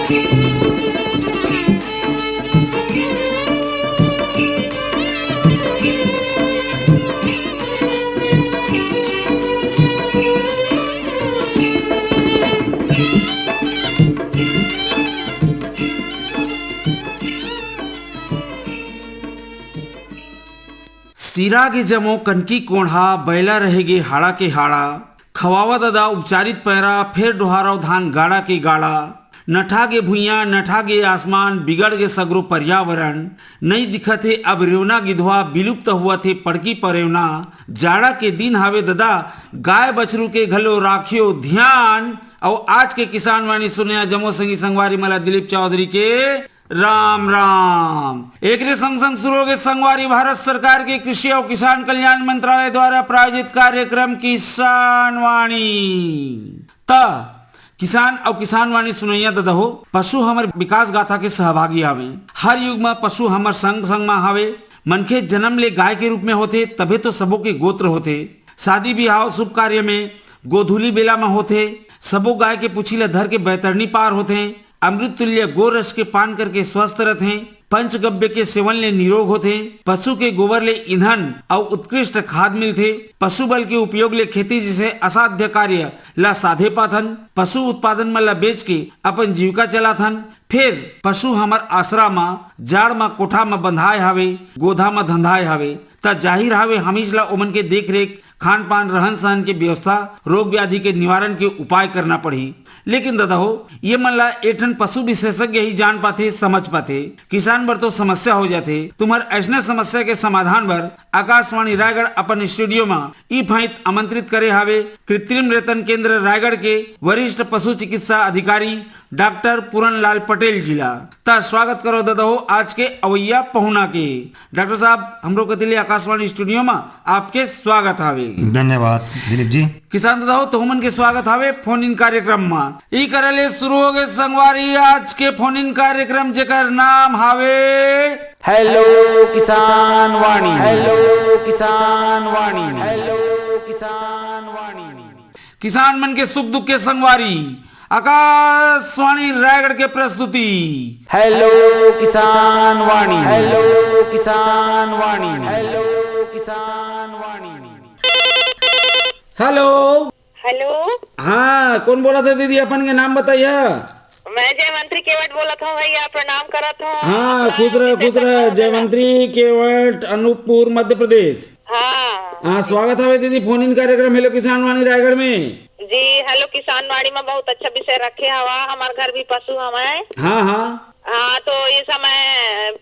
सिरा के जमो कनकी कोढ़ा बैला रहेगे हाड़ा के हाड़ा खवावा ददा उपचारित पैरा फिर डोहाराव धान गाड़ा के गाड़ा नठा के भुइया नठा के आसमान बिगड़ के सगरो पर्यावरण नहीं दिखत है अब रेवना गिधवा विलुप्त हुआ थे पड़की परेवना जाड़ा के दिन हावे ददा गाय बछरू के घलो राखियो ध्यान। और आज के किसान वाणी सुने जमो संगी संगवारी मला दिलीप चौधरी के राम राम। एक संग संग शुरू हो गए संगवारी भारत सरकार के कृषि और किसान कल्याण मंत्रालय द्वारा प्रायोजित कार्यक्रम किसान वाणी। किसान और किसान वाणी सुनैया ददा हो पशु हमारे विकास गाथा के सहभागी आवे। हर युग में पशु हमार संग संग में हावे। मनखे जन्म ले गाय के रूप में होते तबे तो सबों के गोत्र होते। शादी ब्याह शुभ कार्य में गोधुली बेला में होते सबो गाय के पुछीला धर के बैतरनी पार होते। अमृत तुल्य गोरस के पान करके स्वस्थ रहते। पंचगव्य के सेवन ले निरोग होते। पशु के गोबर ले ईंधन और उत्कृष्ट खाद मिलते। पशु बल के उपयोग ले खेती जैसे असाध्य कार्य ला साधे पाथन। पशु उत्पादन में ला बेच के अपन जीविका चलाथन। फिर पशु हमार आसरा में जाड़ में कोठा में बंधाए हावे गोधा में धंधाए हावे त जाहिर हावे हमीज ला ओमन के देख रेख खान पान रहन सहन के व्यवस्था रोग व्याधि के निवारण के उपाय करना पड़ी। लेकिन दादा हो ये मन ला एठन पशु विशेषज्ञ ही जान पाते समझ पाते। किसान बर तो समस्या हो जाते। तुम्हार ऐसने समस्या के समाधान बर आकाशवाणी रायगढ़ अपन स्टूडियो में ई फाइट आमंत्रित करे हावे कृत्रिम रेतन केंद्र रायगढ़ के वरिष्ठ पशु चिकित्सा अधिकारी डॉक्टर पूरन लाल पटेल जिला। ता स्वागत करो दादा हो आज के अवैया पहुना के। डॉक्टर साहब हमरो कतिले आकाशवाणी स्टूडियो में आपके स्वागत हावे। धन्यवाद दिलीप जी। किसान दादा हो तो हमन के स्वागत हावे फोन इन कार्यक्रम में। ई करले शुरू हो गए संगवारी आज के फोन इन कार्यक्रम जेकर नाम हावे हेलो किसान वाणी। हेलो किसान वाणी। हेलो किसान वाणी। किसान मन के सुख दुख के संगवारी आकाशवाणी रायगढ़ के प्रस्तुति हेलो किसान वाणी। हेलो किसान वाणी। हेलो किसान वाणी। Hello hello. हाँ कौन बोला था दीदी अपन के नाम बताइए। मैं जयवंती केवट बोला था भैया प्रणाम करा था। हाँ खुश रहे जयवंती केवट अनूपपुर मध्य प्रदेश। हाँ स्वागत है दीदी फोन इन कार्यक्रम हेलो किसान वाणी रायगढ़ में। जी हेलो किसान वाणी में बहुत अच्छा विषय रखे हवा। हमारे घर भी पशु हमें। हाँ हाँ हाँ तो ये समय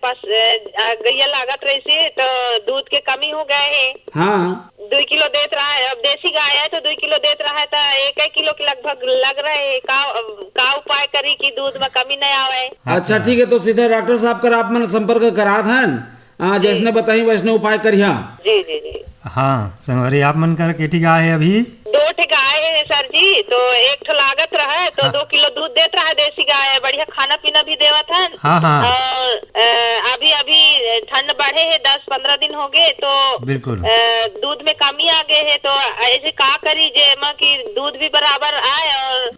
गैया लागत रही से तो दूध के कमी हो गए है। हाँ 2 किलो देत रहा है। अब देसी गाय है तो 2 किलो देत रहा है तो 1 किलो के लगभग लग रहे है। का उपाय करी कि दूध में कमी नहीं आवे। अच्छा ठीक है तो सीधे डॉक्टर साहब कर आप मन संपर्क करा था जैसने बताई वैसने उपाय करिया। जी जी जी। हाँ संगवारी आप मन कर केठी गाय है अभी 2 गाय है सर जी। तो 1 ठो लागत रहा तो 2 किलो दूध देता है। देसी गाय है बढ़िया खाना पीना भी देवा था। हाँ हाँ और अभी ठंड बढ़े है 10-15 दिन हो गए तो बिल्कुल दूध में कमी आ गए है। तो ऐसे का करी जे कि दूध भी बराबर आए और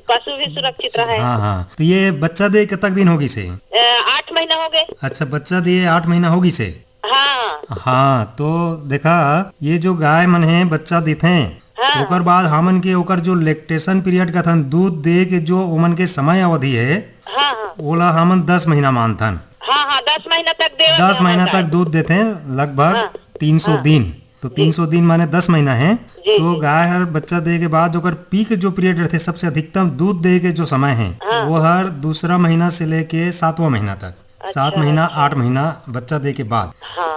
पशु भी सुरक्षित रहे। हाँ हाँ तो ये बच्चा दे कितने दिन होगी से 8 महीना हो गए। अच्छा बच्चा दिए 8 महीना होगी से। हाँ हाँ तो देखा ये जो गाय मन है बच्चा देते हैं हाँ। ओकर बाद हमन के ओकर जो लैक्टेशन पीरियड का थन दूध दे के जो ओमन के समय अवधि है हाँ हाँ ओला हमन 10 महीना मानथन। हाँ हाँ 10 महीना तक दे 10 महीना तक दूध देते हैं लगभग 300 दिन। तो 300 दिन माने 10 महीना है। तो गाय हर बच्चा दे के बाद ओकर पीक जो पीरियड रहते सबसे अधिकतम दूध दे के जो समय है वो हर दूसरा महीना से लेके 7वां महीना तक 7 महीना 8 महीना बच्चा दे के बाद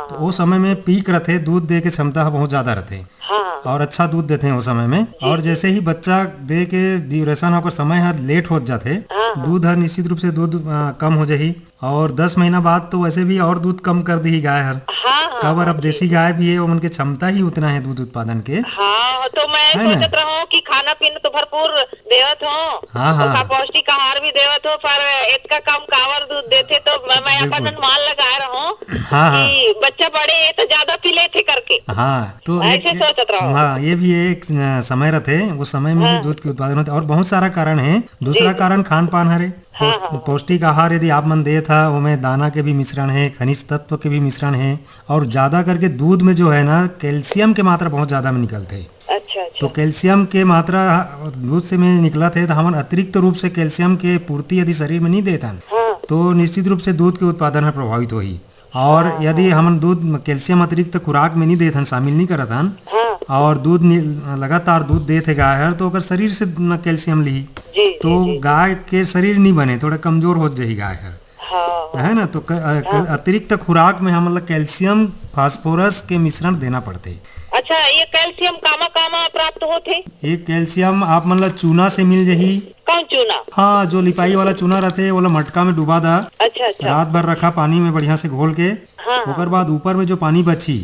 तो वो समय में पीक रहते दूध दे के क्षमता बहुत ज्यादा रहते और अच्छा दूध देते हैं उस समय में। और जैसे ही बच्चा दे के ड्यूरेशन होकर समय हर लेट हो जाते दूध हर निश्चित रूप से दूध कम हो जाही। और 10 महीना बाद तो वैसे भी और दूध कम कर दी गाय हर कबर। अब देसी गाय भी है उनके क्षमता ही उतना है दूध उत्पादन के। हाँ तो मैं सोचत रहूं कि खाना पीना तो भरपूर देवत हो। हाँ हाँ पौष्टिक आहार भी देवत हो पर इसका कम कावर दूध देते तो मैं अपन अनुमान लगा रहा हूँ हाँ हाँ कि बच्चा बड़े है तो ज्यादा पी लेते करके। हाँ, तो ऐसे सोचत रहो। हाँ, ये भी एक समय रहते, उस समय में भी दूध के उत्पादन होते और बहुत सारा कारण है। दूसरा कारण खान पान हरे, पौष्टिक आहार यदि आप मन दे था, उसमें दाना के भी मिश्रण है, खनिज तत्व के भी मिश्रण है, और ज्यादा करके दूध में जो है ना कैल्शियम के मात्रा बहुत ज्यादा में निकलते हैं। अच्छा अच्छा। तो कैल्शियम के मात्रा दूध से में निकला थे, तो हम अतिरिक्त रूप से कैल्शियम के पूर्ति यदि शरीर में नहीं देता तो निश्चित रूप से दूध के उत्पादन प्रभावित होगी। और यदि हम दूध कैल्शियम अतिरिक्त खुराक में नहीं देते, शामिल नहीं करत और दूध लगातार दूध देते गाय हर, तो अगर शरीर से न कैल्शियम ली तो गाय के शरीर नहीं बने, थोड़ा कमजोर हो जाएगी गाय हर, है ना। तो अतिरिक्त खुराक में हम कैल्शियम फास्फोरस के मिश्रण देना पड़ते। अच्छा, ये कैल्शियम कामा कामा प्राप्त होते? ये कैल्शियम आप मतलब चूना से मिल जाही। कौन चूना? हाँ, जो लिपाई वाला चूना रहते वो मटका में डुबा दा, अच्छा अच्छा। रात भर रखा पानी में बढ़िया से घोल के, ओकर बाद ऊपर में जो पानी बची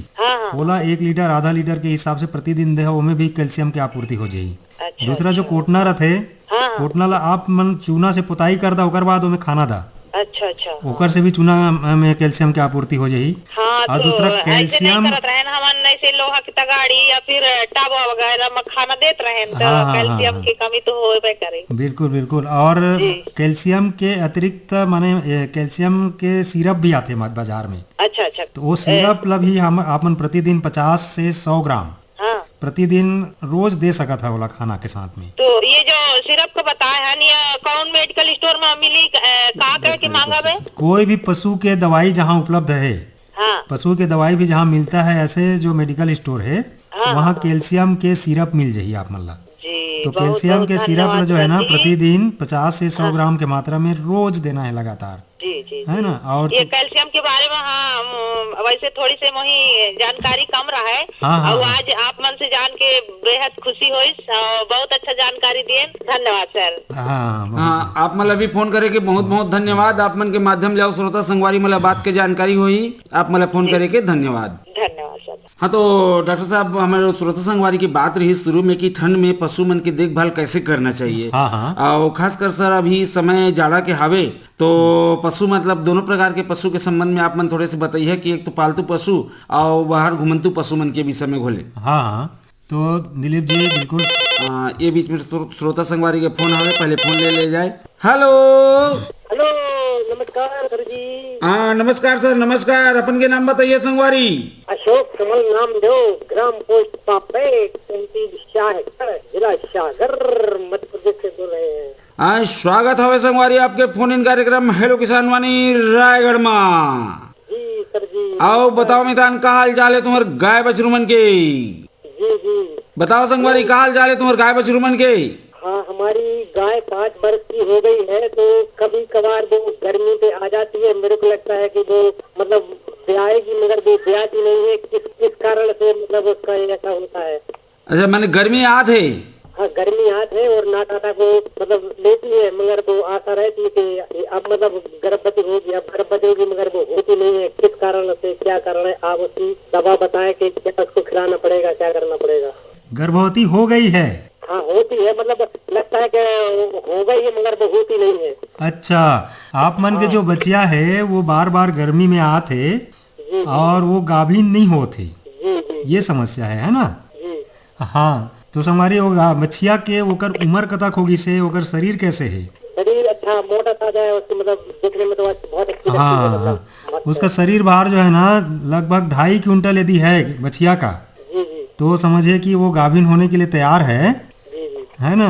बोला 1 लीटर आधा लीटर के हिसाब से प्रतिदिन दे, उसमें भी कैल्शियम की आपूर्ति हो जाये। अच्छा, दूसरा जो कोटना रहते, कोटना ला आप मन चूना से पुताई कर दा, ओकर बाद उसमें खाना दा। अच्छा अच्छा। ओकर से भी चूना में कैल्शियम की आपूर्ति हो जाही। हाँ, और दूसरा कैल्शियम हमन ऐसे लोहा की तगाड़ी या फिर टाबा वगैरह में खाना देते रहे तो कैल्शियम की कमी तो होबे करे। बिल्कुल बिल्कुल। और कैल्शियम के अतिरिक्त माने कैल्शियम के सिरप भी आते बाजार में। अच्छा अच्छा। तो वो सिरप भी हम आपन प्रतिदिन 50 से 100 ग्राम प्रतिदिन रोज दे सका था वाला खाना के साथ में। तो ये जो सिरप को बताया है ये कौन मेडिकल स्टोर में मिली, कहाँ कह के मांगा बे? कोई भी पशु के दवाई जहाँ उपलब्ध है, पशु के दवाई भी जहाँ मिलता है, ऐसे जो मेडिकल स्टोर है वहाँ कैल्शियम के सिरप मिल जाये आप मतलब। तो कैल्शियम के सिरप जो है ना प्रतिदिन 50 से 100 ग्राम के मात्रा में रोज देना है लगातार। जी जी है ना। और ये कैल्शियम के बारे में वैसे थोड़ी सी मोही जानकारी कम रहा है। और आज आप मन से जान के बेहद खुशी हुई, बहुत अच्छा जानकारी दिए, धन्यवाद सर। हाँ, आप मतलब भी फोन करे के बहुत बहुत धन्यवाद। आप मन के माध्यम ले श्रोता संगवारी मतलब बात के जानकारी हुई, आप मतलब फोन करे के धन्यवाद। धन्यवाद सर। हाँ, तो डॉक्टर साहब हमारे श्रोता संगवारी की बात रही शुरू में कि ठंड में पशु मन की देखभाल कैसे करना चाहिए। और खासकर सर अभी समय जाड़ा के हावे, तो पशु मतलब दोनों प्रकार के पशु के संबंध में आप मन थोड़े से बताइए कि एक तो पालतू पशु और बाहर घुमंतु पशु मन के विषय में घोले। हाँ, तो दिलीप जी बिल्कुल। ये बीच में श्रोता संगवारी के फोन आवे, पहले फोन ले जाए। हेलो हेलो, नमस्कार सर जी। हाँ नमस्कार सर, नमस्कार। अपन के नाम बताइए संगवारी। अशोक कमल नाम दो, ग्राम पोस्ट पापेट, जिला सागर, मध्य प्रदेश से बोल रहे हैं। हाँ, स्वागत है संगवारी आपके फोन इन कार्यक्रम हेलो किसान वाणी रायगढ़ में। जी सर जी। आओ बताओ मितान, का हाल चाल है तुम्हारे गाय बछरूमन के? जी जी। बताओ संगवारी, का हाल चाल है तुम्हारे गाय बछरूमन के? हाँ, हमारी गाय 5 वर्ष की हो गई है, तो कभी कभार वो गर्मी पे आ जाती है। मेरे को लगता है कि वो मतलब ब्याएगी, मगर वो ब्याती नहीं है। किस कारण से मतलब उसका ऐसा होता है? अच्छा, मैंने गर्मी याद है। हाँ, गर्मी याद है और नाटा को मतलब लेती है, मगर वो आशा रहती है कि अब मतलब गर्भवती होगी, अब गर्भवती होगी, मगर वो होती नहीं है। किस कारण से, क्या कारण है? आप उसकी दवा बताएं कि क्या उसको खिलाना पड़ेगा, क्या करना पड़ेगा? गर्भवती हो गई है? हाँ, होती है, मतलब लगता है कि हो गई है, मगर वो होती नहीं है। अच्छा, आप मन के जो बच्चिया है वो बार बार गर्मी में आते और वो गाभिन नहीं होते, ये समस्या है ना? हाँ, तो हमारी बच्चिया के ओकर उम्र कतक होगी से, ओकर शरीर कैसे है? शरीर अच्छा मोटा ताजा है, उसकी मतलब देखने में तो बहुत अच्छी लगती है। हाँ, उसका शरीर भार जो है ना लगभग 2.5 क्विंटल यदि है बच्चिया का, तो समझिए कि वो गाभिन होने के लिए तैयार है ना।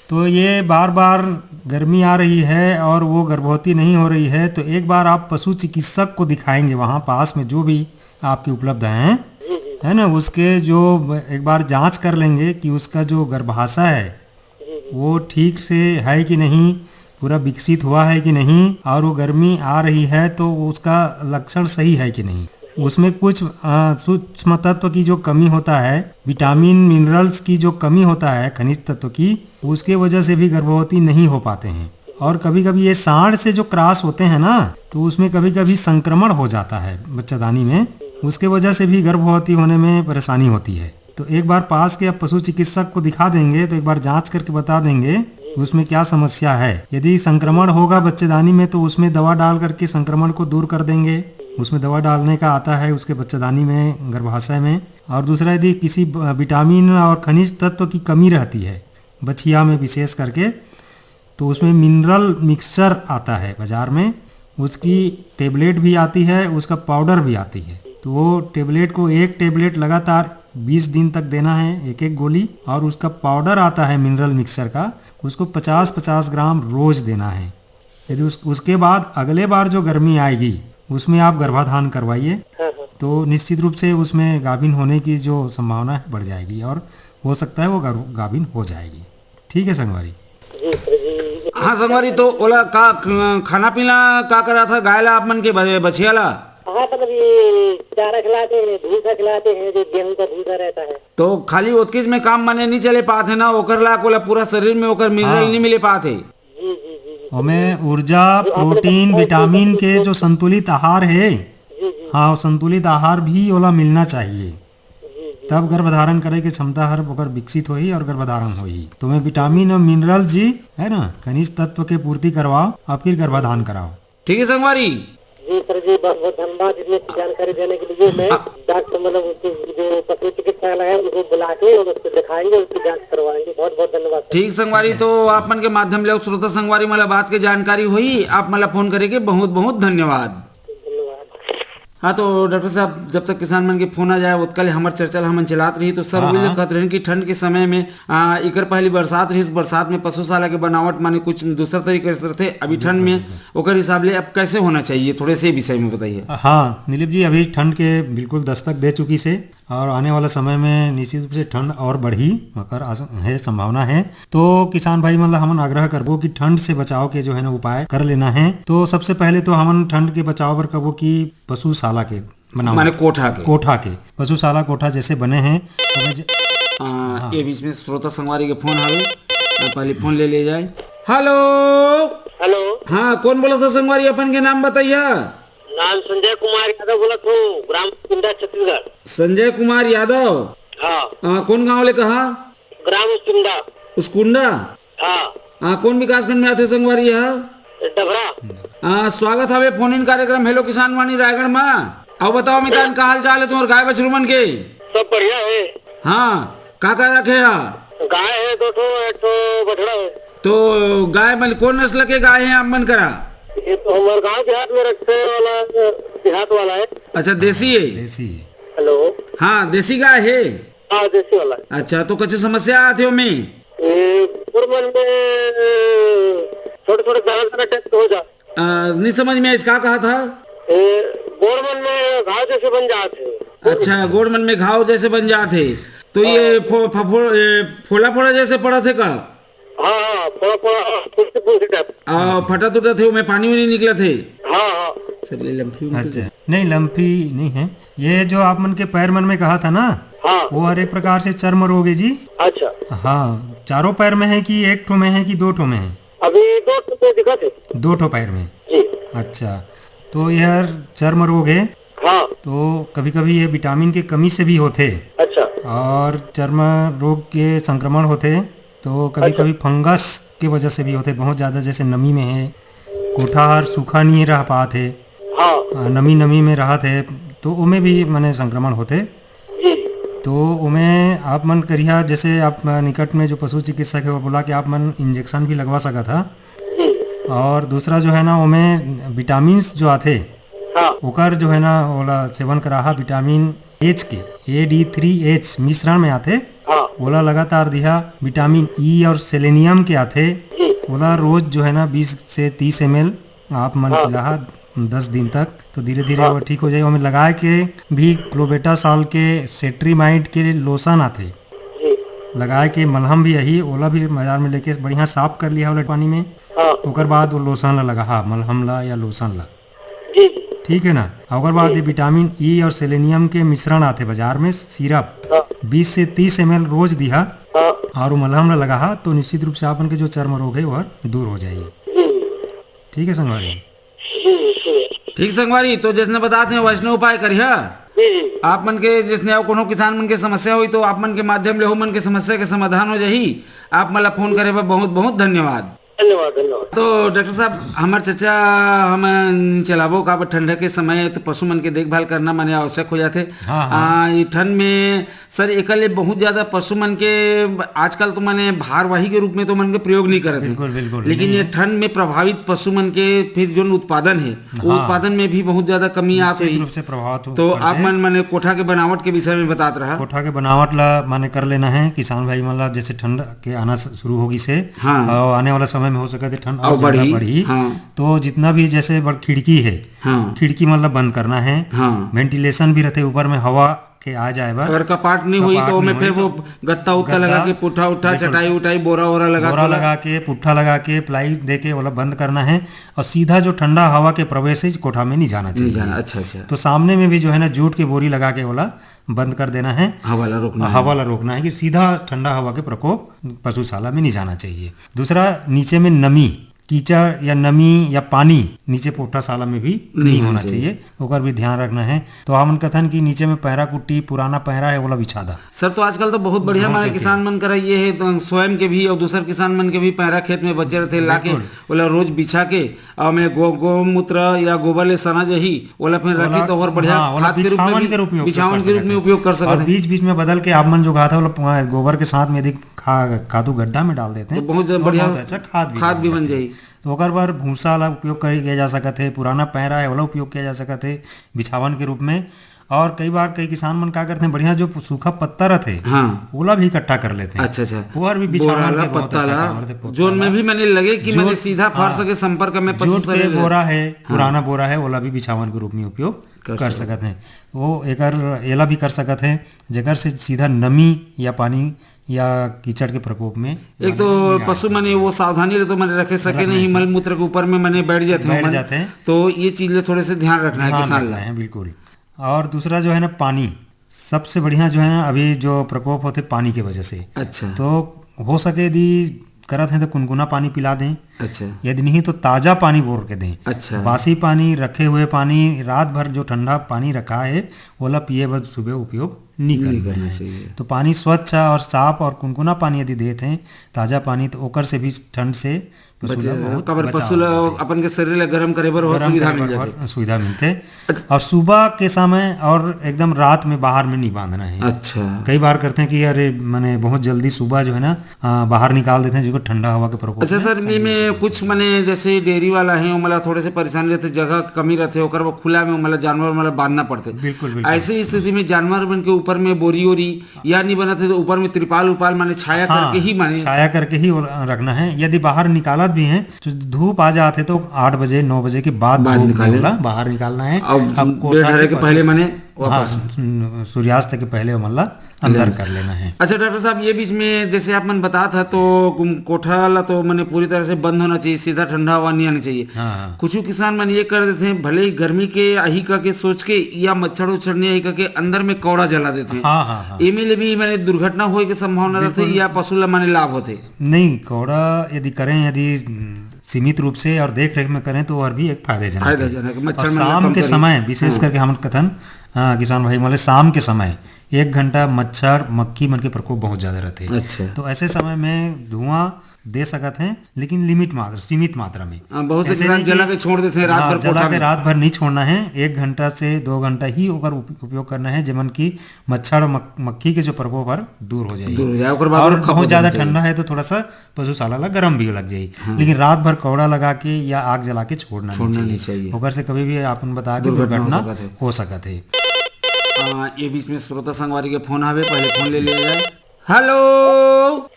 तो ये बार बार गर्मी आ रही है और वो गर्भवती नहीं हो रही है, तो एक बार आप पशु चिकित्सक को दिखाएंगे वहाँ पास में जो भी आपके उपलब्ध हैं, है ना। उसके जो एक बार जांच कर लेंगे कि उसका जो गर्भाशय है वो ठीक से है कि नहीं, पूरा विकसित हुआ है कि नहीं, और वो गर्मी आ रही है तो उसका लक्षण सही है कि नहीं। उसमें कुछ सूक्ष्म तत्व की जो कमी होता है, विटामिन मिनरल्स की जो कमी होता है, खनिज तत्व की, उसके वजह से भी गर्भवती नहीं हो पाते हैं। और कभी कभी ये सांड से जो क्रॉस होते हैं ना, तो उसमें कभी कभी संक्रमण हो जाता है बच्चादानी में, उसके वजह से भी गर्भवती होने में परेशानी होती है। तो एक बार पास के आप पशु चिकित्सक को दिखा देंगे तो एक बार जांच करके बता देंगे उसमें क्या समस्या है। यदि संक्रमण होगा बच्चेदानी में तो उसमें दवा डाल करके संक्रमण को दूर कर देंगे। उसमें दवा डालने का आता है उसके बच्चेदानी में, गर्भाशय में। और दूसरा, यदि किसी विटामिन और खनिज तत्व की कमी रहती है बछिया में विशेष करके, तो उसमें मिनरल मिक्सचर आता है बाजार में। उसकी टेबलेट भी आती है, उसका पाउडर भी आती है। तो वो टेबलेट को एक टेबलेट लगातार 20 दिन तक देना है, एक एक गोली। और उसका पाउडर आता है मिनरल मिक्सचर का, उसको 50-50 ग्राम रोज देना है। यदि उसके बाद अगले बार जो गर्मी आएगी उसमें आप गर्भाधान करवाइए तो निश्चित रूप से उसमें गाभिन होने की जो संभावना है बढ़ जाएगी और हो सकता है वो गाभिन हो जाएगी। ठीक है संगवारी। हाँ संगवारी, तो ओला का खाना पीना का करा था गायला आप मन के बछियाला? हाँ मतलब ये चारा खिलाते हैं, भूसा खिलाते हैं, जो गेहूं का भूसा रहता है। तो खाली ओतकिस में काम माने नहीं चले पाते ना, ओकर ला कोला पूरा शरीर में ओकर मिनरल नहीं मिले पाते। उसमें ऊर्जा, प्रोटीन, विटामिन के जो संतुलित आहार है, हाँ संतुलित आहार भी ओला मिलना चाहिए, तब गर्भधारण करे की क्षमता हर ओकर विकसित होई और गर्भधारण होई। तुम्हें विटामिन और मिनरल जी है ना, खनिज तत्व के पूर्ति करवाओ और फिर गर्भधारण कराओ। ठीक है संगवारी। जी सर जी, बहुत बहुत धन्यवाद इतनी जानकारी देने के लिए। मैं डॉक्टर मतलब जो पशु चिकित्सालय है उनको बुला के और उसको दिखाएंगे, उसकी जांच करवाएंगे। बहुत बहुत धन्यवाद। ठीक संगवारी, तो आप मन के माध्यम ले श्रोता संगवारी मला बात के जानकारी हुई, आप मला फोन करेंगे, बहुत बहुत धन्यवाद। हाँ तो डॉक्टर साहब, जब तक किसान मन के फोन आ जाए उतकल हमार चर्चा हमन चलात रही। तो सर वही कहते रहे कि ठंड के समय में इकर पहली बरसात रही, बरसात में पशुशाला के बनावट माने कुछ दूसरा तरीके से थे, अभी ठंड में ओकर हिसाब ले अब कैसे होना चाहिए, थोड़े से विषय में बताइए। हाँ नीलिप जी, अभी ठंड के बिल्कुल दस्तक दे चुकी से और आने वाला समय में निश्चित रूप से ठंड और बढ़ी मकर है, संभावना है। तो किसान भाई मतलब हमन आग्रह करबो कि ठंड से बचाव के जो है ना उपाय कर लेना है। तो सबसे पहले तो हमन ठंड के बचाव पर कबो की पशुशाला के बनाओ, माने कोठा के पशुशाला कोठा जैसे बने हैं। ये बीच में श्रोता संगवारी के फोन आवे, पहले फोन ले जाए। हेलो हेलो, हाँ कौन बोला था संगवारी, अपन के नाम बताइए। नाम संजय कुमार यादव बोला हूँ, ग्राम कुंडा छत्तीसगढ़। संजय कुमार यादव। हाँ। कौन गांव ले कहा? ग्राम उसकुंडा। उसकुंडा। हाँ। कौन विकास खंड में आते संगवारी है? डबरा। स्वागत है फोन इन कार्यक्रम हेलो किसान वाणी रायगढ़ में। अब बताओ मितान का हाल चाल है तुम्हारे गाय बछरू मन के? सब बढ़िया है। हाँ का रखे है? गाय है 2 ठो, 1 ठो बछड़ा है। तो गाय मन कौन नस्ल के गाय है आप मन करा? ये तो हमारे गाँव देहात में रखते वाला देहात वाला है। अच्छा देसी है? देसी। हेलो, हाँ देसी गाय है। हाँ देसी वाला। अच्छा तो कुछ समस्या आती हो में? मन में थोड़े दाना टेस्ट हो जा। नहीं समझ में इसका कहा था? गोड़मन में घाव जैसे बन जाते। अच्छा गोड़मन में घाव जैसे बन जाते, तो ये फोड़ा फोड़ा जैसे पड़ा थे का? हाँ फोड़ा फटा टूटा थे, में पानी वानी निकला थे? हाँ। लम्फी? अच्छा नहीं लम्फी नहीं है ये, जो आप मन के पैर मन में कहा था ना। हाँ। वो हर एक प्रकार से चर्म रोग है जी। अच्छा। हाँ, चारों पैर में है कि 1 ठो में है कि 2 ठो में है? अभी 2 ठो दिखा थे। 2 ठो पैर में जी। अच्छा, तो यह चर्म रोग है। हाँ। तो कभी कभी ये विटामिन के कमी से भी होते। अच्छा। और चर्म रोग के संक्रमण होते, तो कभी कभी फंगस की वजह से भी होते, बहुत ज्यादा जैसे नमी में है, कोठा हर सूखा नहीं रह पाते। हाँ। नमी में रहत है तो उमें भी माने संक्रमण होते। तो उमें आप मन करिया, जैसे आप निकट में जो पशु चिकित्सक है वो बोला कि आप मन इंजेक्शन भी लगवा सका था। और दूसरा जो है ना उमें विटामिन जो आते, हाँ। ओकर जो है ना ओला सेवन कराहा, विटामिन एच के AD3H मिश्रण में आते। हाँ। ओला लगातार दिया। विटामिन ई और सेलेनियम के आते, ओला रोज जो है ना 20 से 30 ml आप मन पिलाहा 10 दिन तक, तो धीरे धीरे वो ठीक हो जाएगा। हमें लगाए के भी क्लोबेटासॉल के सेट्रीमाइड के लोशन आते, लगाए के मलहम भी यही, ओला भी बाजार में लेके बढ़िया साफ कर लिया पानी में। ओकर बाद वो लोशन ला लगा, मलहम ला या लोशन ला, ठीक है ना। ओकर बाद ये विटामिन ई और सेलेनियम के मिश्रण आते बाजार में, सिरप 20 से 30 ml रोज दिया और वो मलहम ला लगा, तो निश्चित रूप से आपन के जो चर्म रोग है वह दूर हो जाएगी। ठीक है संगवारी? ठीक संगवारी, तो जैसे बताते हैं वैष्णव उपाय करिए। जी जी आप मन के जिसने और कोनो किसान मन के समस्या हुई तो आप मन के माध्यम ले हो मन के समस्या के समाधान हो जाही। आप मला फोन करे बर बहुत बहुत धन्यवाद। धन्यवाद धन्यवाद। तो डॉक्टर साहब हमार चर्चा हम चलाबो का ठंडा के समय तो पशु मन के देखभाल करना माने आवश्यक हो जाते। ये ठंड में सर एकले बहुत ज्यादा पशु मन के आजकल तो माने भारवाही के रूप में तो मन के प्रयोग नहीं करते, बिल्कुल बिल्कुल, लेकिन ये ठंड में प्रभावित पशु मन के फिर जो उत्पादन है वो उत्पादन में भी बहुत ज्यादा कमी आ रही रूप से प्रभावित तो आप मन माने कोठा के बनावट के विषय में बतात रहा। कोठा के बनावट ला माने कर लेना है किसान भाई मतलब जैसे ठंड के आना शुरू होगी से और आने वाला समय में हो सके तो ठंड और ज्यादा बढ़ी। तो जितना भी जैसे खिड़की है खिड़की मतलब बंद करना है। वेंटिलेशन भी रहते ऊपर में हवा के आ जाए बा। अगर कपाट नहीं हुई तो मैं फिर वो गत्ता उत्ता लगा के पुट्ठा उठा चटाई उठाई बोरा वोरा लगा के पुट्ठा लगा के प्लाई दे के वाला बंद करना है और सीधा जो ठंडा हवा के प्रवेश कोठा में नहीं जाना चाहिए। अच्छा अच्छा। तो सामने में भी जो है ना जूट की बोरी लगा के वाला बंद कर देना है, हवाला रोकना है कि सीधा ठंडा हवा के प्रकोप पशुशाला में नहीं जाना चाहिए। दूसरा नीचे में नमी कीचड़ या नमी या पानी नीचे पोठाशाला में भी नहीं होना चाहिए, ओकर भी ध्यान रखना है। तो हमन कथन की नीचे में पैरा कुट्टी पुराना पैरा है वाला बिछा दा। सर तो आजकल तो बहुत बढ़िया हमारे किसान मन कर ये है तो स्वयं के भी और दूसर किसान मन के भी पैरा खेत में बचे रहते लाके बोला रोज बिछा के और मैं गौमूत्र या गोबर ले सना जही बोला फिर रखी तो और बढ़िया खाद के रूप में बिछावन के रूप में उपयोग कर सकते हैं। बीच बीच में बदल के आप मन जो घाता वाला गोबर के साथ में यदि खादू गड्ढा में डाल देते हैं बहुत बढ़िया अच्छा खाद भी बन जाए। तो ओकर बार भूसा वाला उपयोग किया जा सकता है, पुराना पैरा है वाला उपयोग किया जा सकता है बिछावन के रूप में। और कई बार कई किसान मन क्या करते हैं बढ़िया जो सूखा पत्ता रहते ओला भी इकट्ठा कर लेते हैं। अच्छा अच्छा। वो भी बिछावन के पत्ता जोन में भी मैंने लगे कि मैंने सीधा फर्श के संपर्क में पशु के बोरा है पुराना बोरा है ओला भी बिछावन के रूप में उपयोग कर सकते हैं। वो एकर एला भी कर सकते हैं जेकर से सीधा नमी या पानी या कीचड़ के प्रकोप में एक तो पशु मने वो सावधानी ले तो मैंने रखे सके नहीं मल मूत्र के ऊपर में मैंने बैठ जाते हैं। तो ये चीज थोड़े से ध्यान रखना है किसान है बिल्कुल। और दूसरा जो है ना पानी सबसे बढ़िया जो है ना अभी जो प्रकोप होते पानी की वजह से। अच्छा। तो हो सके यदि करत हैं तो गुनगुना पानी पिला दें। अच्छा। यदि नहीं तो ताजा पानी बोर के दें। अच्छा। बासी पानी रखे हुए पानी रात भर जो ठंडा पानी रखा है ओला पिए बस सुबह उपयोग नहीं करना चाहिए। तो पानी स्वच्छ और साफ और गुनगुना पानी यदि देते हैं ताजा पानी तो ओकर से भी ठंड से पशु अपन के शरीर ला गर्म करे बर सुविधा मिलते। और सुबह के समय और एकदम रात में बाहर में नहीं बांधना है। अच्छा। कई बार करते हैं कि अरे मैंने बहुत जल्दी सुबह जो है ना बाहर निकाल देते हैं जो ठंडा हवा के प्रकोप। अच्छा सर में कुछ मने जैसे डेयरी वाला है मतलब थोड़े से परेशानी रहते जगह कमी रहते होकर वो खुला में मतलब जानवर मतलब बांधना पड़ते। बिल्कुल ऐसी स्थिति में जानवर बन के ऊपर में बोरी ओरी या नहीं बनाते तो ऊपर में त्रिपाल उपाल माने छाया करके ही माने छाया करके ही रखना है। यदि बाहर निकाला भी है तो धूप आ जाते तो 8 बजे 9 बजे के बाद बाहर निकालना है। अब के पहले माने सूर्यास्त के पहले मल्ला अंदर कर लेना है। अच्छा डॉक्टर साहब ये बीच में जैसे आप मन बता था तो कोठा वाला तो मैंने पूरी तरह से बंद होना चाहिए सीधा ठंडा हवा नहीं आना चाहिए। कुछ किसान मन ये कर देते हैं भले ही गर्मी के अही का के सोच के या मच्छर उच्छर नहीं अही का के अंदर में कौड़ा जला देते हैं। इमे भी मैंने दुर्घटना होने की संभावना रहती या पशु ला माने लाभ होते नहीं। कौड़ा यदि करें यदि सीमित रूप से और देख रेख में करें तो और भी एक फायदेजनक है। शाम के समय विशेष करके हम कथन किसान भाई बोले शाम के समय 1 घंटा मच्छर मक्खी मन के प्रकोप बहुत ज्यादा रहते हैं। अच्छा। तो ऐसे समय में धुआं दे सकते हैं लेकिन सीमित मात्रा में। बहुत से किसान जला के छोड़ देते हैं रात भर जला के रात भर नहीं छोड़ना है। 1 घंटा से 2 घंटा ही ओकर उपयोग करना है जेमन की मच्छर और मक्खी के जो प्रकोप पर दूर हो जाए। और बहुत ज्यादा ठंडा है तो थोड़ा सा पशुशाला ला गर्म भी लग जाए। लेकिन रात भर कौड़ा लगा के या आग जला के छोड़ना नहीं चाहिए। ओकर से कभी भी आपन बता के दुर्घटना हो सकत है। ये बीच में श्रोता संगवारी के फोन आवे पहले फोन ले लिया जाए। Hello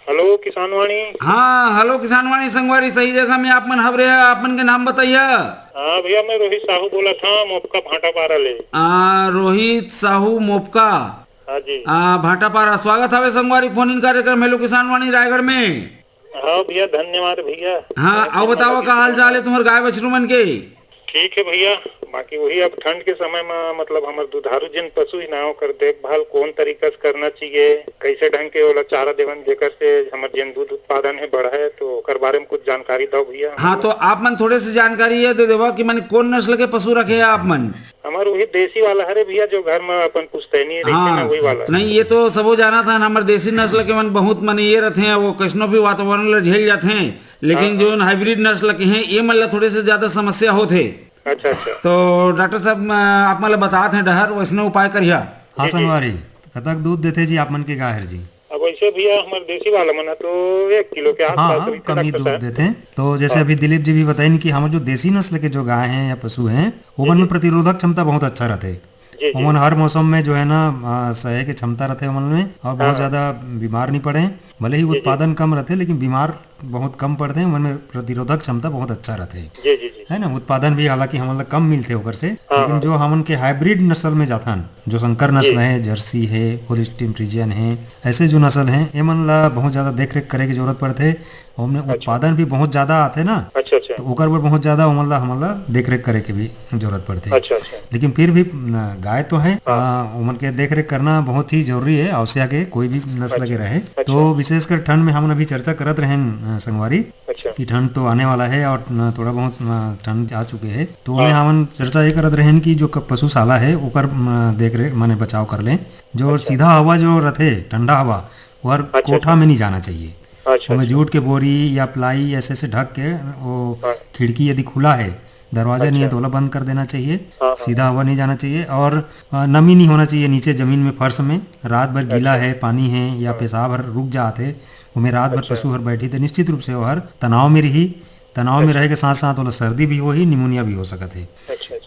hello Kisanvani. हाँ हेलो किसानवाणी संगवारी सही जगह में आप मन हवरे आपन के नाम बताइए। हाँ भैया मैं रोहित साहू बोला था मोपका भाटापारा ले। रोहित साहू मोपका। हाँ जी। भाटापारा स्वागत है संगवारी फोन इन कार्यक्रम हेलो किसानवाणी रायगढ़ में। हाँ भैया धन्यवाद भैया। हाँ आओ बताओ का हाल चाल है तुम्हारे गाय बछरू मन के। ठीक है भैया बाकी वही अब ठंड के समय में मतलब हमारे दुधारू जिन पशु ही ना कर देखभाल कौन तरीका से करना चाहिए कैसे ढंग के वाला चारा देवन जेकर से हमारे जिन दूध उत्पादन है बढ़ा है तो कर बारे में कुछ जानकारी दो भैया। हाँ तो आप मन थोड़े से जानकारी ये दे देवा कि मैंने कौन नस्ल के पशु रखे हैं आप मन। हमारे वही देसी वाला हरे भैया जो घर में अपन पुश्तैनी रखते ना वही वाला। नहीं ये तो सबो जाना था हमारे देसी नस्ल के मन बहुत मन ये रहते हैं, वो कैसनो भी वातावरण ला झेल जाते हैं, लेकिन जो हाइब्रिड नस्ल के हैं ये मतलब थोड़े से ज्यादा समस्या होते। अच्छा अच्छा। तो डॉक्टर साहब आप मतलब बताते हैं डहर वैसने उपाय करिया। हाँ संगवारी कतक दूध देते जी आप मन के गाय जी? अब वैसे भैया हमारे देसी वाला मना तो 1 किलो के आसपास हाँ कम ही दूध देते हैं। तो जैसे अभी दिलीप जी भी बताएं कि हमारे जो देसी नस्ल के जो गाय हैं या पशु हैं वो मन में प्रतिरोधक क्षमता बहुत अच्छा रहते हैं। उमन हर मौसम में जो है ना सहे की क्षमता रहते हैं उमन में, और बहुत ज्यादा बीमार नहीं पड़े। भले ही उत्पादन कम रहते लेकिन बीमार बहुत कम पड़ते हैं, उमन में प्रतिरोधक क्षमता बहुत अच्छा रहते हैं, है ना। उत्पादन भी हालांकि हम कम मिलते ऊपर से, लेकिन जो हमन के हाइब्रिड नस्ल में जाथन, जो संकर नस्ल है, जर्सी है, होल्स्टीन फ्रीजियन है, ऐसे जो नस्ल हैं ये मन ला बहुत ज्यादा देख रेख करे की जरूरत पड़ते। हमने उत्पादन भी बहुत ज्यादा आते ना, तो ओकर पर बहुत ज्यादा हमला देख रेख करे के भी जरूरत पड़ती है। लेकिन फिर भी गाय तो है, उमन के देख रेख करना बहुत ही जरूरी है, आवश्यक है कोई भी नस्ल के रहे। तो विशेषकर ठंड में हम अभी चर्चा करत रहे संगवारी कि ठंड तो आने वाला है और थोड़ा बहुत ठंड आ चुके हैं, तो उन्हें हम चर्चा ये करत रहे कि जो पशुशाला है ओकर देख रेख माने बचाव कर लें। जो सीधा हवा जो रथे ठंडा हवा और कोठा में नहीं जाना चाहिए। हमें जूट के बोरी या प्लाई ऐसे से ढक के, वो खिड़की यदि खुला है, दरवाजा नहीं है तो ओला बंद कर देना चाहिए। सीधा हवा नहीं जाना चाहिए और नमी नहीं होना चाहिए नीचे जमीन में, फर्श में। रात भर गीला है, पानी है या पेशाब हर रुक जाते, उमें रात भर पशु हर बैठी थे, निश्चित रूप से वो हर तनाव में रही। तनाव में रहे के साथ साथ ओला सर्दी भी हो ही, निमोनिया भी हो सकत है।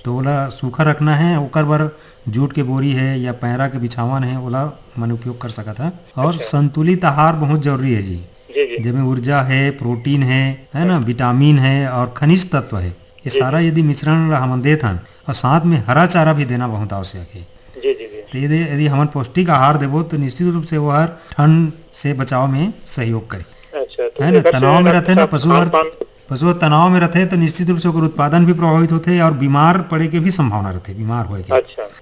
तो ओला सूखा रखना है। ओकर बर जूट के बोरी है या पैरा के बिछावन है, ओला मन उपयोग कर सकत है। और संतुलित आहार बहुत जरूरी है जी, जिसमें ऊर्जा है, प्रोटीन है ना, विटामिन है और खनिज तत्व है। ये सारा यदि मिश्रण हम देथन और साथ में हरा चारा भी देना बहुत आवश्यक है। तो यदि हम पौष्टिक आहार देवो तो निश्चित रूप से वो हर ठंड से बचाव में सहयोग करे, है ना। तनाव में रहते ना पशु तनाव में रहते तो निश्चित रूप से उत्पादन भी प्रभावित होते और बीमार पड़े के भी संभावना रहती, बीमार होए के।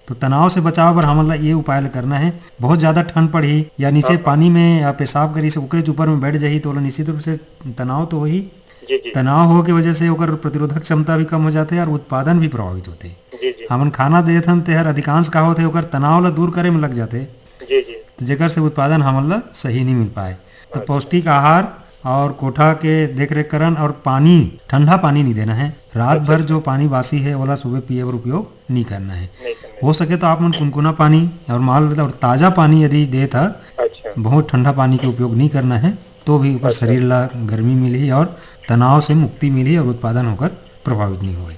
तो तनाव से बचाव पर हमला ये उपाय करना है। बहुत ज्यादा ठंड पड़ी या नीचे पानी में या पेशाब करी से ऊपर ऊपर में बैठ जाही तो निश्चित रूप से तनाव तो वही तनाव हो के वजह से ओकर प्रतिरोधक क्षमता भी कम हो जाते है और उत्पादन भी प्रभावित होते। हमन खाना देथन तेहर अधिकांश का होते ओकर तनाव ला दूर करे में लग जाते, जेकर से उत्पादन हमन ला सही नहीं मिल पाए। तो पौष्टिक आहार और कोठा के देख रेख करन और पानी, ठंडा पानी नहीं देना है। रात भर जो पानी बासी है वाला सुबह पिए और उपयोग नहीं करना है। हो सके तो आप मन कुनकुना पानी और माल और ताजा पानी यदि दे था, बहुत ठंडा पानी के उपयोग नहीं करना है, तो भी ऊपर शरीर ला गर्मी मिली और तनाव से मुक्ति मिली और उत्पादन होकर प्रभावित नहीं हुए।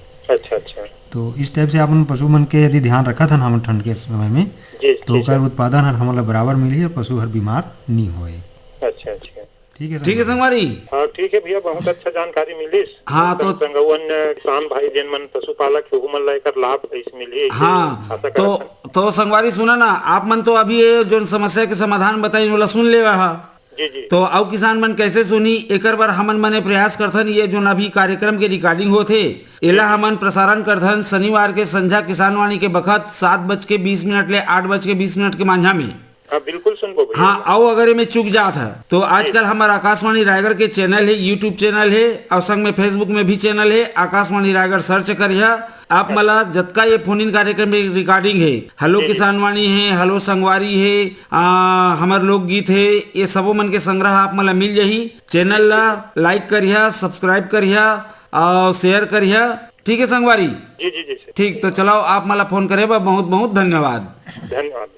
तो इस टाइप से आप पशु मन के यदि ध्यान रखा था हम ठंड के समय में, तो ओकर उत्पादन हर हमला बराबर मिली और पशु हर बीमार नहीं हुए। ठीक है संगवारी। हाँ ठीक है भैया, बहुत अच्छा जानकारी मिली। हाँ तो संगवन किसान भाई जिन मन पशुपालक के मन लेकर लाभ इस मिली। हाँ तो संगवारी सुना ना, आप मन तो अभी ये जो समस्या के समाधान बताई वाला सुन ले रहा, तो अब किसान मन कैसे सुनी एकर बार हमन मने प्रयास करथन। ये जो अभी कार्यक्रम के रिकॉर्डिंग होथे एला हमन प्रसारण करथन शनिवार के संझा किसान वाणी के बखत 7:20 ले 8:20 के माझा में। बिल्कुल सुनबो। हाँ, आओ अगर ये में चूक जात है तो आजकल हमारा आकाशवाणी रायगढ़ के चैनल है, यूट्यूब चैनल है और संग में फेसबुक में भी चैनल है, आकाशवाणी रायगढ़ सर्च करिए आप। मला जतका ये फोन इन कार्यक्रम में रिकॉर्डिंग है, हेलो किसान वाणी है, हेलो संगवारी है, हमार लोकगीत है, ये सबो मन के संग्रह आप मला मिल जाही। चैनल ला लाइक करिए, सब्सक्राइब करिए और शेयर करिए। ठीक है संगवारी? जी। ठीक, तो चलाओ आप मला फोन करे, बहुत बहुत धन्यवाद। धन्यवाद।